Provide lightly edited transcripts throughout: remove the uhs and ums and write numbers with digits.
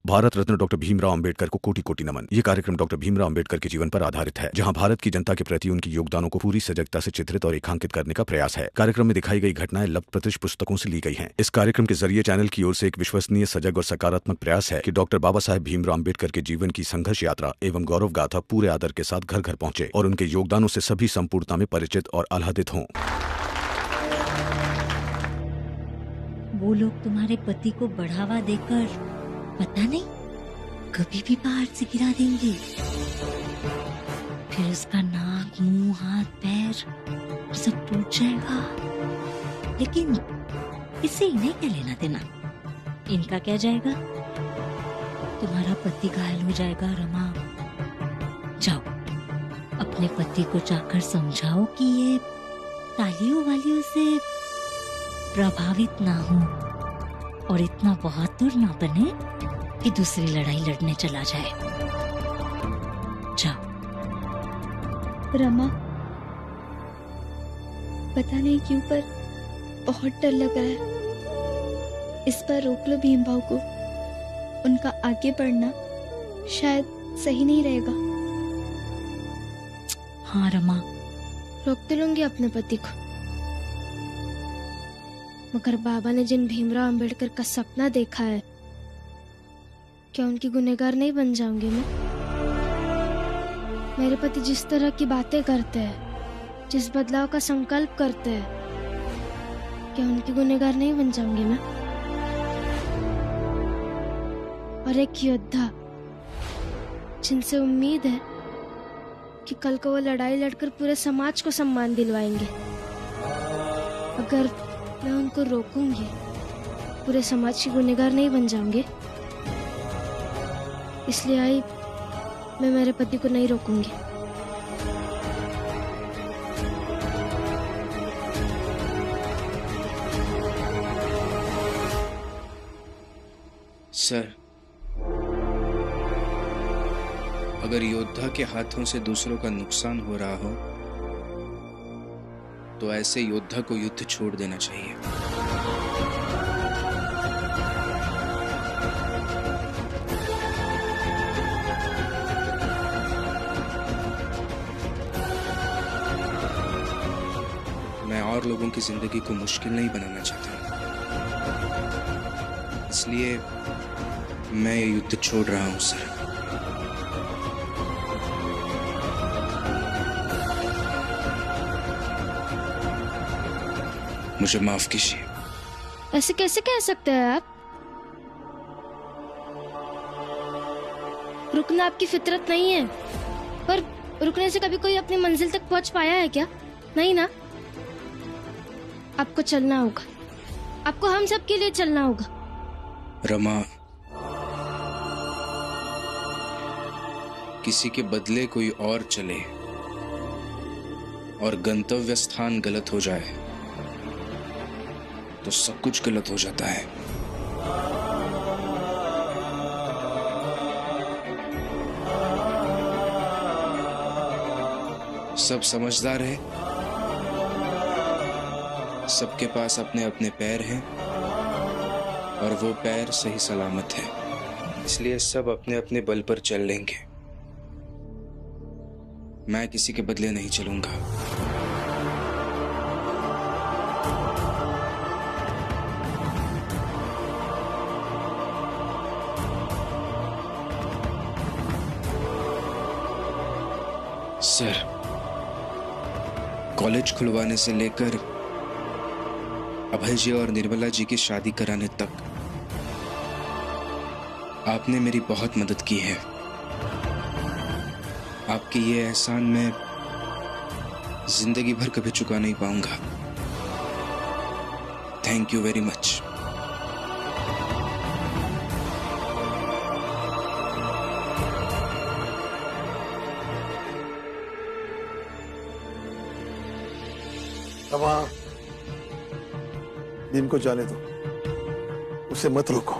Bharat Ratna doctor Bhimrao Ambedkar को कोटि कोटि नमन। ये कार्यक्रम डॉक्टर भीमराव अंबेडकर के जीवन पर आधारित है, जहां भारत की जनता के प्रति उनके योगदानों को पूरी सजगता से चित्रित और रेखांकित करने का प्रयास है। कार्यक्रम में दिखाई गई घटनाएं लब्ध पुस्तकों से ली गई हैं। इस कार्यक्रम के जरिए चैनल की ओर से एक विश्वसनीय, सजग और सकारात्मक प्रयास है कि डॉक्टर बाबा साहेब भीमराव अंबेडकर के जीवन की संघर्ष यात्रा एवं गौरव गाथा पूरे आदर के साथ घर घर पहुंचे और उनके योगदानों से सभी संपूर्णता में परिचित और आह्लादित हों। वो लोग तुम्हारे पति को बढ़ावा देकर पता नहीं कभी भी बाहर से गिरा देंगे, फिर उसका नाक, मुंह, हाथ, पैर सब टूट जाएगा। लेकिन इससे इन्हें क्या लेना देना, इनका क्या जाएगा? तुम्हारा पति घायल हो जाएगा रमा। जाओ अपने पति को जाकर समझाओ कि ये तालियों वालियों से प्रभावित ना हो और इतना बहादुर ना बने कि दूसरी लड़ाई लड़ने चला जाए। जाओ। रमा, पता नहीं क्यों पर बहुत डर लग रहा है। इस पर रोक लो भीम भाव को। उनका आगे बढ़ना शायद सही नहीं रहेगा। हाँ रमा, रोक तो लूंगी अपने पति को, मगर बाबा ने जिन भीमराव अंबेडकर का सपना देखा है, क्या उनकी गुनहगार नहीं बन जाऊंगी मैं? मेरे पति जिस तरह की बातें करते हैं, जिस बदलाव का संकल्प करते हैं, क्या उनकी गुनहगार नहीं बन जाऊंगी मैं? और एक योद्धा जिनसे उम्मीद है कि कल को वो लड़ाई लड़कर पूरे समाज को सम्मान दिलवाएंगे, अगर मैं उनको रोकूंगी, पूरे समाज की गुनहगार नहीं बन जाऊंगी। इसलिए आई मैं मेरे पति को नहीं रोकूंगी। सर, अगर योद्धा के हाथों से दूसरों का नुकसान हो रहा हो तो ऐसे योद्धा को युद्ध छोड़ देना चाहिए। मैं और लोगों की जिंदगी को मुश्किल नहीं बनाना चाहता, इसलिए मैं ये युद्ध छोड़ रहा हूं सर। मुझे माफ कीजिए। ऐसे कैसे कह सकते हैं आप? रुकना आपकी फितरत नहीं है, पर रुकने से कभी कोई अपनी मंजिल तक पहुंच पाया है क्या? नहीं ना। आपको चलना होगा, आपको हम सब के लिए चलना होगा। रमा, किसी के बदले कोई और चले और गंतव्य स्थान गलत हो जाए तो सब कुछ गलत हो जाता है। सब समझदार है, सबके पास अपने अपने पैर हैं और वो पैर सही सलामत है, इसलिए सब अपने अपने बल पर चल लेंगे। मैं किसी के बदले नहीं चलूंगा। सर, कॉलेज खुलवाने से लेकर अभय जी और निर्मला जी की शादी कराने तक आपने मेरी बहुत मदद की है। आपकी ये एहसान मैं जिंदगी भर कभी चुका नहीं पाऊंगा। Thank you very much. Rama, Bhim को जाने दो, उसे मत रोको।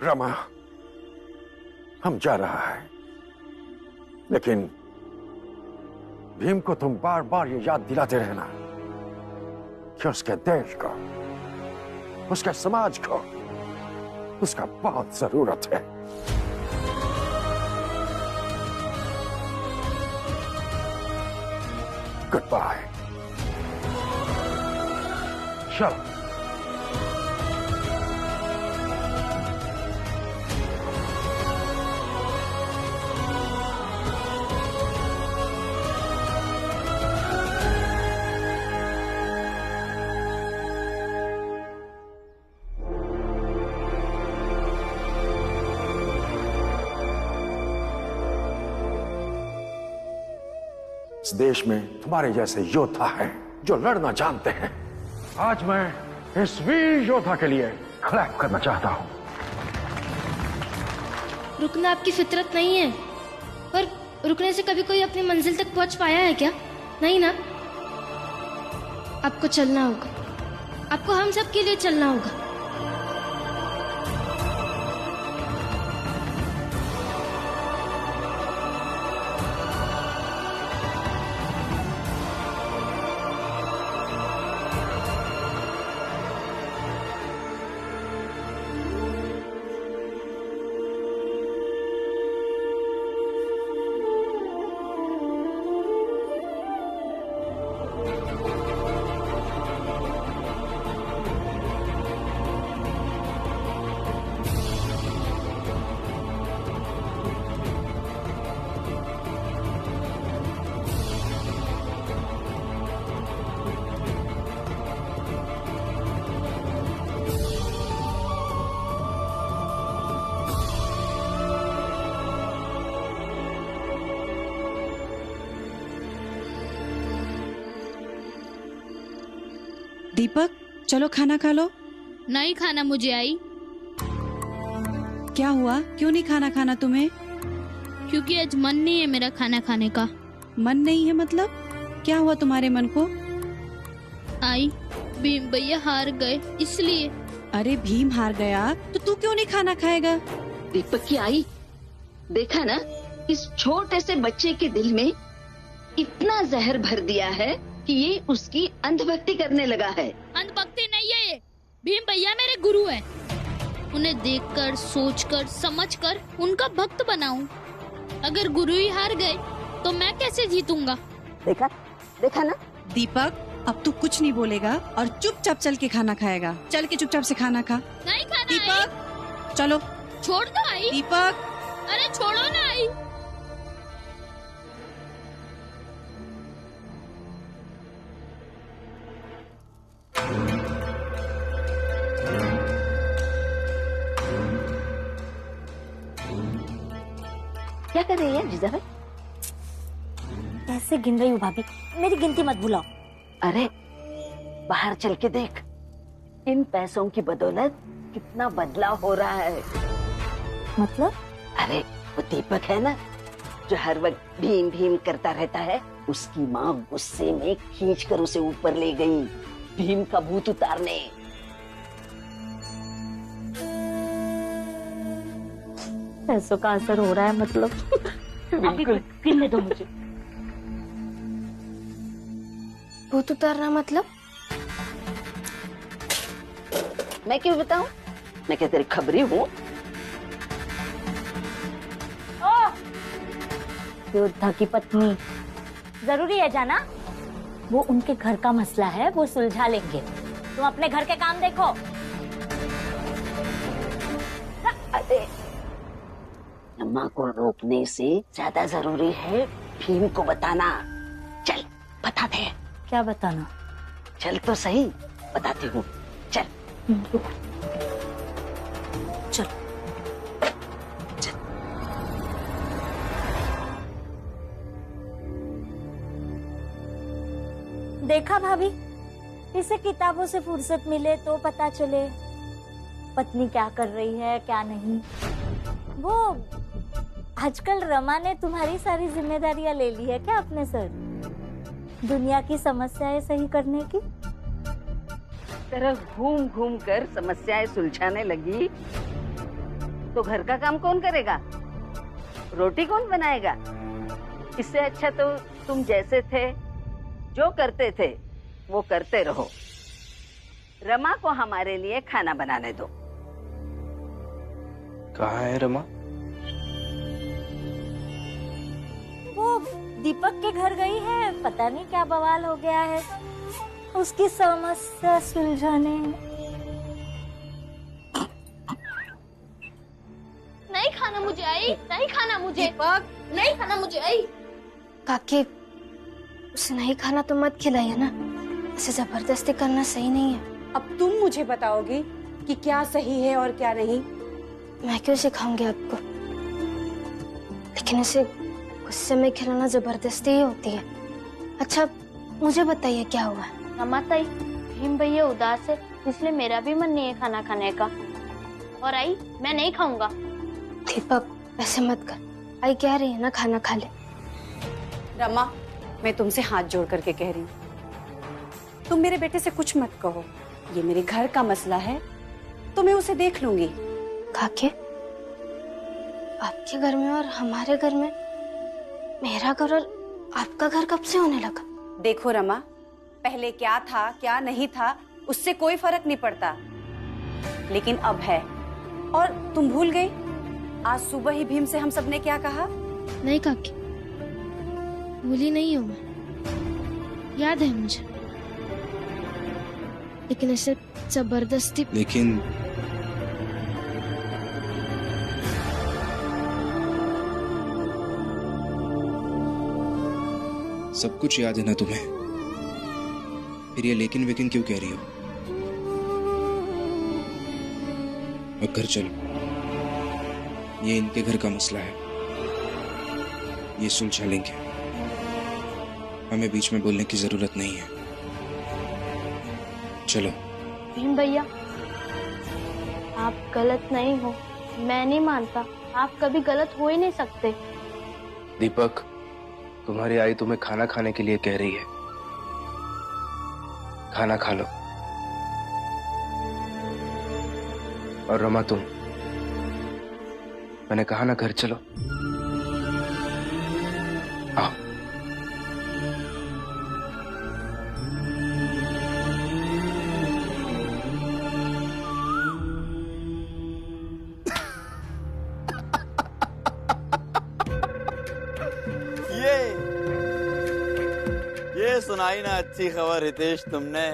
रमा, हम जा रहा है, लेकिन भीम को तुम बार बार ये याद दिलाते रहना कि उसके देश को, उसके समाज को उसका बहुत जरूरत है। Good bye. चलो। इस देश में तुम्हारे जैसे योद्धा हैं जो लड़ना जानते हैं। आज मैं इस वीर योद्धा के लिए क्लैप करना चाहता हूं। रुकना आपकी फितरत नहीं है, पर रुकने से कभी कोई अपनी मंजिल तक पहुंच पाया है क्या? नहीं ना। आपको चलना होगा, आपको हम सब के लिए चलना होगा। दीपक, चलो खाना खा लो। नहीं खाना मुझे आई। क्या हुआ? क्यों नहीं खाना तुम्हें? क्योंकि आज मन नहीं है मेरा खाना खाने का। मन नहीं है मतलब? क्या हुआ तुम्हारे मन को? आई, भीम भैया हार गए इसलिए। अरे भीम हार गया तो तू क्यों नहीं खाना खाएगा? दीपक की आई, देखा ना, इस छोटे से बच्चे के दिल में इतना जहर भर दिया है कि ये उसकी अंधभक्ति करने लगा है। अंधभक्ति नहीं है ये, भीम भैया मेरे गुरु है। उन्हें देखकर, सोचकर, समझकर उनका भक्त बनाऊं। अगर गुरु ही हार गए तो मैं कैसे जीतूंगा? देखा ना। दीपक, अब तू कुछ नहीं बोलेगा और चुपचाप चल के खाना खाएगा। चल के चुपचाप से खाना खा। नहीं खाना। दीपक, चलो। छोड़ दो आई। दीपक, अरे छोड़ो ना आई। क्या कर रही है जीजा भाई? कैसे गिन रही हूँ भाभी, मेरी गिनती मत भुलाओ। अरे बाहर चल के देख, इन पैसों की बदौलत कितना बदलाव हो रहा है। मतलब? अरे वो दीपक है ना, जो हर वक्त भीम भीम करता रहता है, उसकी माँ गुस्से में खींचकर उसे ऊपर ले गई भीम का भूत उतारने। पैसों का असर हो रहा है मतलब? अभी गिनने दो मुझे। भूत उतारना मतलब? मैं क्यों बताऊं? मैं क्या तेरी खबरी हूँ? योद्धा की पत्नी, जरूरी है जाना? वो उनके घर का मसला है, वो सुलझा लेंगे। तुम अपने घर के काम देखो। अरे अम्मा को रोकने से ज्यादा जरूरी है भीम को बताना। चल बता दे। क्या बताना? चल तो सही, बताती हूँ। चल चल। देखा भाभी, इसे किताबों से फुर्सत मिले तो पता चले पत्नी क्या कर रही है क्या नहीं। वो आजकल रमा ने तुम्हारी सारी जिम्मेदारियां ले ली है क्या अपने सर? दुनिया की समस्याएं सही करने की। तरह घूम घूम कर समस्याएं सुलझाने लगी तो घर का काम कौन करेगा? रोटी कौन बनाएगा? इससे अच्छा तो तुम जैसे थे, जो करते थे वो करते रहो। रमा को हमारे लिए खाना बनाने दो। कहाँ है रमा? वो दीपक के घर गई है, पता नहीं क्या बवाल हो गया है, उसकी समस्या सुलझाने। नहीं खाना मुझे आई, नहीं खाना मुझे, नहीं खाना मुझे आई। काके, उसे नहीं खाना तो मत खिलाइए ना, उसे जबरदस्ती करना सही नहीं है। अब तुम मुझे बताओगी कि क्या सही है और क्या नहीं। मैं क्यों सिखाऊंगी आपको, लेकिन उसे गुस्से में खिलाना जबरदस्ती ही होती है। अच्छा मुझे बताइए क्या हुआ? रमा ताई, भीम भैया उदास है, इसलिए मेरा भी मन नहीं है खाना खाने का। और आई, मैं नहीं खाऊंगा। दीपक ऐसे मत कर, आई कह रही है ना खाना खा ले। रमा, मैं तुमसे हाथ जोड़ करके कह रही हूँ, तुम मेरे बेटे से कुछ मत कहो। ये मेरे घर का मसला है तो मैं उसे देख लूंगी। काके, आपके घर में और हमारे घर में मेरा घर और आपका घर कब से होने लगा? देखो रमा, पहले क्या था क्या नहीं था उससे कोई फर्क नहीं पड़ता, लेकिन अब है। और तुम भूल गई, आज सुबह ही भीम से हम सब ने क्या कहा? नहीं काकी, भूली नहीं हूँ मैं, याद है मुझे, लेकिन ऐसे जबरदस्ती। लेकिन सब कुछ याद है ना तुम्हें? फिर ये लेकिन वेकिन क्यों कह रही हो? अब घर चलो, ये इनके घर का मसला है, ये सुलझा लेंगे, हमें बीच में बोलने की जरूरत नहीं है। चलो। भीम भैया, आप गलत नहीं हो, मैं नहीं मानता, आप कभी गलत हो ही नहीं सकते। दीपक, तुम्हारी आई तुम्हें खाना खाने के लिए कह रही है, खाना खा लो। और रमा तुम, मैंने कहा ना घर चलो, आओ। ये सुनाई ना अच्छी खबर हितेश तुमने।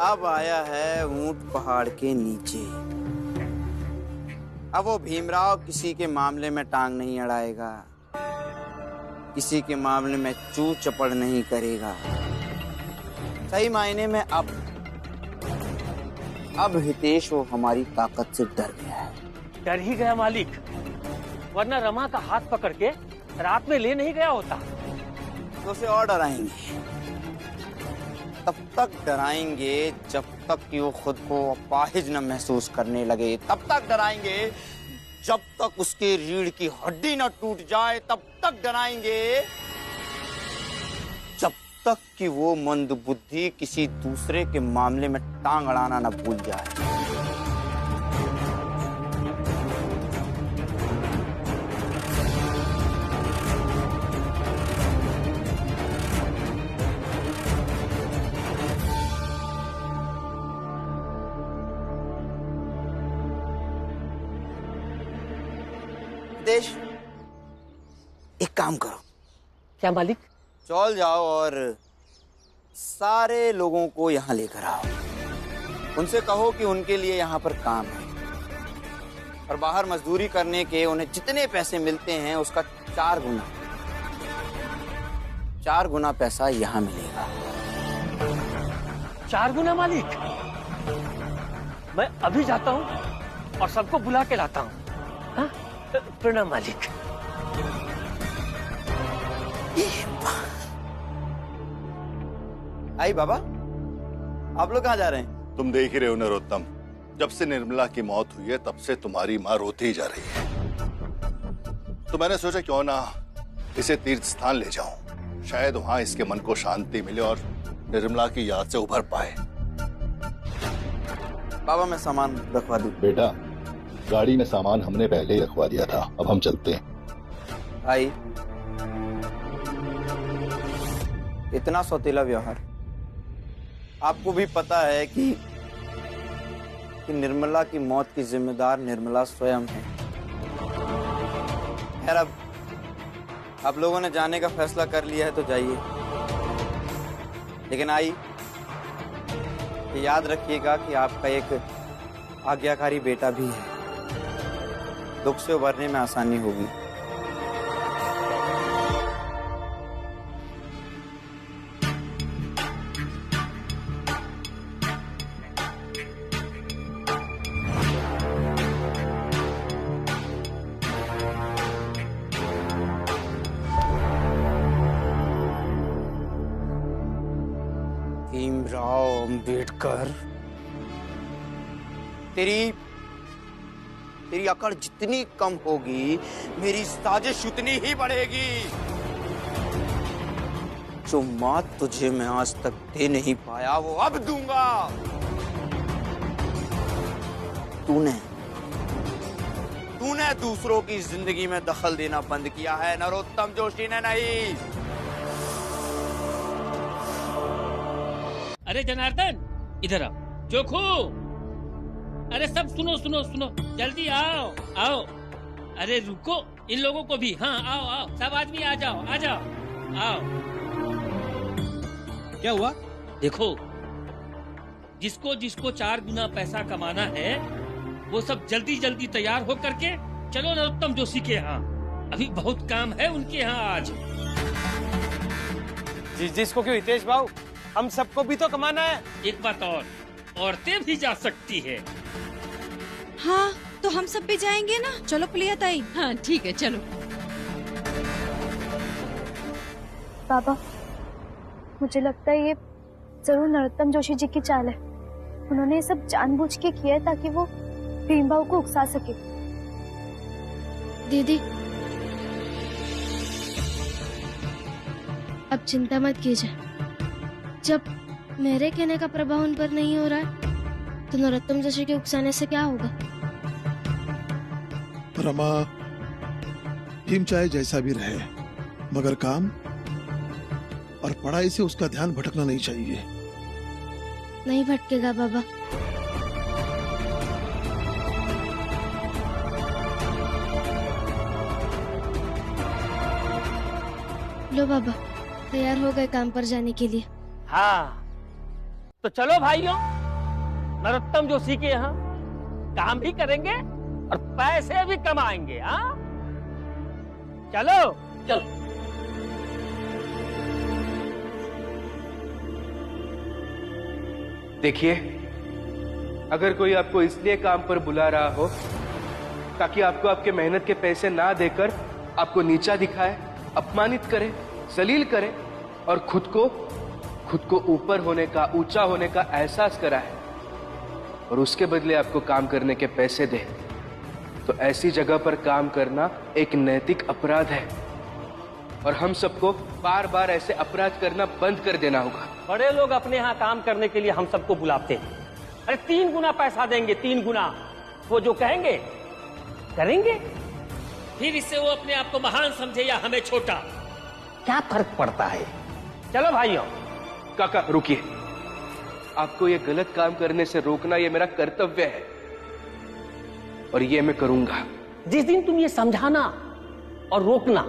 अब आया है ऊंट पहाड़ के नीचे। अब वो भीमराव किसी के मामले में टांग नहीं अड़ाएगा, किसी के मामले में चू चपड़ नहीं करेगा। सही मायने में अब हितेश वो हमारी ताकत से डर गया है। डर ही गया मालिक, वरना रमा का हाथ पकड़ के रात में ले नहीं गया होता। तो उसे और डराएंगे, तब तक डराएंगे जब तक कि वो खुद को अपाहिज न महसूस करने लगे, तब तक डराएंगे जब तक उसके रीढ़ की हड्डी न टूट जाए, तब तक डराएंगे जब तक कि वो मंदबुद्धि किसी दूसरे के मामले में टांग अड़ाना न भूल जाए। देश, एक काम करो। क्या मालिक? चल जाओ और सारे लोगों को यहाँ लेकर आओ। उनसे कहो कि उनके लिए यहाँ पर काम है, और बाहर मजदूरी करने के उन्हें जितने पैसे मिलते हैं उसका 4 गुना पैसा यहाँ मिलेगा। 4 गुना मालिक? मैं अभी जाता हूँ और सबको बुला के लाता हूँ। हाँ? प्रणाम मालिक। आई बाबा, आप लोग कहाँ जा रहे हैं? तुम देख ही रहे हो नरोत्तम, जब से निर्मला की मौत हुई है तब से तुम्हारी माँ रोती ही जा रही है। तो मैंने सोचा क्यों ना इसे तीर्थ स्थान ले जाऊं, शायद वहां इसके मन को शांति मिले और निर्मला की याद से उभर पाए। बाबा, मैं सामान रखवा दूं? बेटा, गाड़ी में सामान हमने पहले ही रखवा दिया था, अब हम चलते हैं। भाई, इतना सौतेला व्यवहार आपको भी पता है कि निर्मला की मौत की जिम्मेदार निर्मला स्वयं है। खैर, अब आप लोगों ने जाने का फैसला कर लिया है तो जाइए, लेकिन आई याद रखिएगा कि आपका एक आज्ञाकारी बेटा भी है। दुख से उबरने में आसानी होगी। भीमराव अंबेडकर, तेरी अकड़ जितनी कम होगी, मेरी साजिश उतनी ही बढ़ेगी। जो मौत तुझे मैं आज तक दे नहीं पाया, वो अब दूंगा। तूने दूसरों की जिंदगी में दखल देना बंद किया है, नरोत्तम जोशी ने नहीं। अरे जनार्दन, इधर आओ। जोखू, अरे सब सुनो सुनो सुनो, जल्दी आओ आओ। अरे रुको, इन लोगों को भी। हाँ, आओ आओ, सब आदमी आ जाओ आ जाओ, आओ। क्या हुआ? देखो, जिसको जिसको 4 गुना पैसा कमाना है, वो सब जल्दी जल्दी तैयार हो करके चलो नरोत्तम जोशी के यहाँ। अभी बहुत काम है उनके यहाँ आज। जिसको क्यों हितेश भाऊ, हम सबको भी तो कमाना है। एक बात और, औरतें भी जा सकती है। हाँ, तो हम सब भी जाएंगे ना। चलो प्रिया ताई। हाँ ठीक है, चलो। बाबा, मुझे लगता है ये जरूर नरोत्तम जोशी जी की चाल है। उन्होंने ये सब जानबूझ के किया है ताकि वो भीमबाऊ को उकसा सके। दीदी, अब चिंता मत कीजिए। जब मेरे कहने का प्रभाव उन पर नहीं हो रहा है, तो नरोत्तम जोशी के उकसाने से क्या होगा? रमा, भीम चाहे जैसा भी रहे, मगर काम और पढ़ाई से उसका ध्यान भटकना नहीं चाहिए। नहीं भटकेगा बाबा। लो बाबा, तैयार हो गए काम पर जाने के लिए। हाँ, तो चलो भाइयों, नरोत्तम जोशी के यहाँ काम भी करेंगे और पैसे भी कमाएंगे। हाँ, चलो चलो। देखिए, अगर कोई आपको इसलिए काम पर बुला रहा हो ताकि आपको आपके मेहनत के पैसे ना देकर आपको नीचा दिखाए, अपमानित करे, जलील करे और खुद को ऊपर होने का, ऊंचा होने का एहसास कराए और उसके बदले आपको काम करने के पैसे दे, तो ऐसी जगह पर काम करना एक नैतिक अपराध है और हम सबको बार बार ऐसे अपराध करना बंद कर देना होगा। बड़े लोग अपने यहाँ काम करने के लिए हम सबको बुलाते हैं। अरे 3 गुना पैसा देंगे, 3 गुना। वो जो कहेंगे करेंगे। फिर इससे वो अपने आप को महान समझे या हमें छोटा, क्या फर्क पड़ता है? चलो भाइयों। काका रुकिए, आपको ये गलत काम करने से रोकना ये मेरा कर्तव्य है और ये मैं करूंगा। जिस दिन तुम ये समझाना और रोकना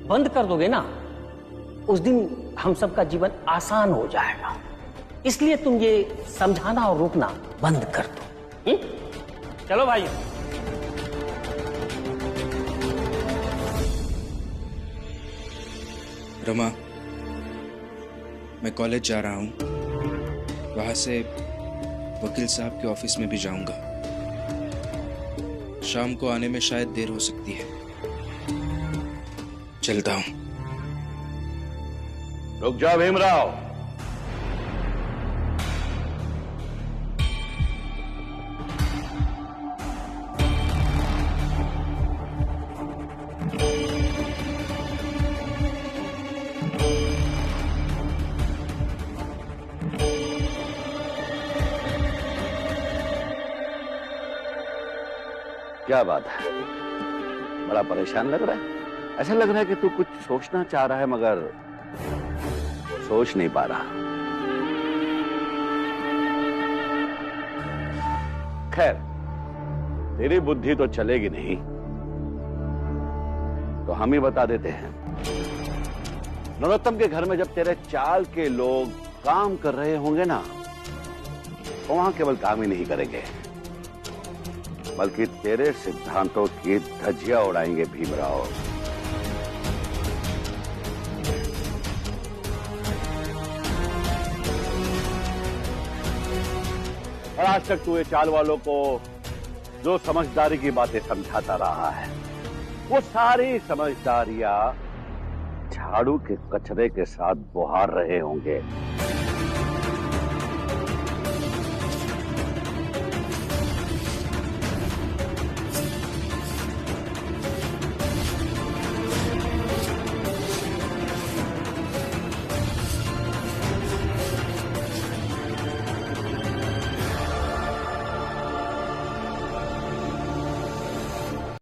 बंद कर दोगे ना, उस दिन हम सबका जीवन आसान हो जाएगा। इसलिए तुम ये समझाना और रोकना बंद कर दो। चलो भाइयों। रमा, मैं कॉलेज जा रहा हूँ। वहां से वकील साहब के ऑफिस में भी जाऊंगा। शाम को आने में शायद देर हो सकती है। चलता हूँ। रुक जाओ भीमराव। क्या बात है, बड़ा परेशान लग रहा है। ऐसा लग रहा है कि तू कुछ सोचना चाह रहा है मगर सोच नहीं पा रहा। खैर, तेरी बुद्धि तो चलेगी नहीं, तो हम ही बता देते हैं। नरोत्तम के घर में जब तेरे चाल के लोग काम कर रहे होंगे ना, तो वहां केवल काम ही नहीं करेंगे, बल्कि तेरे सिद्धांतों की धज्जियां उड़ाएंगे भीमराव। और आज तक तू ये चाल वालों को जो समझदारी की बातें समझाता रहा है, वो सारी समझदारियां झाड़ू के कचरे के साथ बुहार रहे होंगे।